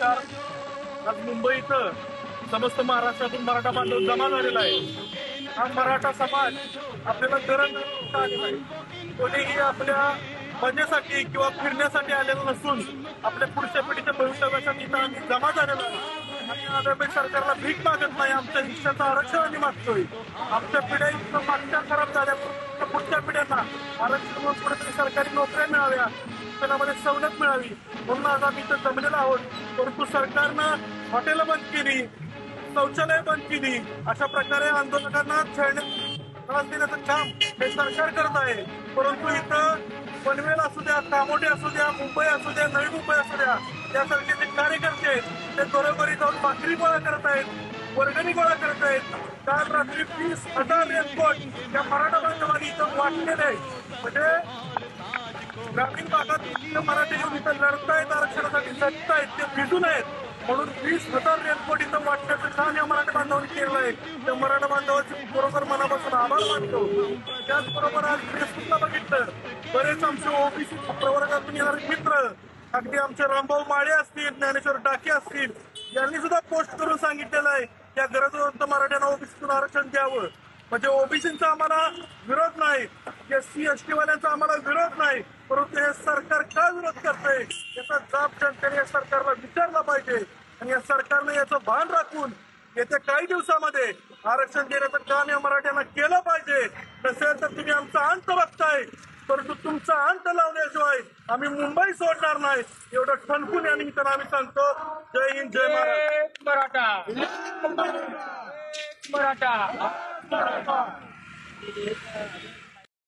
नमस्कार. आज मुंबई इथं समस्त महाराष्ट्रातून मराठा बांधव जमा झालेला आहे. हा मराठा समाज आपल्याला गरज आलेला आहे. कोणीही आपल्या मजेसाठी किंवा फिरण्यासाठी आलेलं नसून आपल्या पुढच्या पिढीच्या भवितव्यासाठी इथं आम्ही जमा झालेलो आहे. आणि आम्ही सरकारला भीक मागत नाही, आमच्या हिश्श्याचं आरक्षण आम्ही मागतोय. आमच्या पिढ्या इथं मागच्या खराब झाल्या, पुढच्या पिढ्यांना आरक्षण कुठेतरी सरकारी नोकऱ्या मिळाव्या, शिक्षणामध्ये सवलत मिळावी म्हणून आज आम्ही इथं जमलेलो आहोत. परंतु सरकारनं हॉटेलं बंद केली, शौचालय बंद केली, अशा प्रकारे आंदोलकांना त्रास देण्याचं काम हे सरकार करत आहे. परंतु इथं पनवेल असू द्या, कामोठे असू द्या, मुंबई असू द्या, नवी मुंबई असू द्या, यासारखे जे कार्यकर्ते आहेत ते घरोघरी जाऊन भाकरी गोळा करत आहेत, वर्गणी गोळा करत आहेत. काल रात्री 20,000 रेनकोट या मराठा बांधवांनी इथं वाटलेले आहे. म्हणजे ग्रामीण भागात मराठी येऊन इथं लढतायत, आरक्षणासाठी झटतायत, ते भिजून आहेत. म्हणून 20,000 रेनकोट इथं वाटण्याचं काम या मराठा बांधवांनी केलं आहे. त्या मराठा बांधवांचे बरोबर मनापासून आभार मानतो. त्याचबरोबर आज फेसबुकला बघितलं, बरेच आमचे ओबीसी प्रवर्गातून येणारे मित्र, अगदी आमचे रामभाऊ माळे असतील, ज्ञानेश्वर टाके असतील, यांनी सुद्धा पोस्ट करून सांगितलेलं आहे त्या गरजवंत मराठ्यांना ओबीसीतून आरक्षण द्यावं. म्हणजे ओबीसींचा आम्हाला विरोध नाही, एससी एसटी वाल्यांचा आम्हाला विरोध नाही, परंतु हे सरकार का विरोध करतंय याचा जाब जनतेने या सरकारला विचारला पाहिजे. आणि या सरकारने याचं भान राखून येत्या काही दिवसामध्ये आरक्षण देण्याचं काम या मराठ्यांना केलं पाहिजे. नसेल तर तुम्ही आमचा अंत बघताय, परंतु तुमचा अंत लावण्याशिवाय आम्ही मुंबई सोडणार नाही, एवढं ठणकून या निमित्तानं आम्ही सांगतो. जय हिंद, जय महाराष्ट्र. मराठा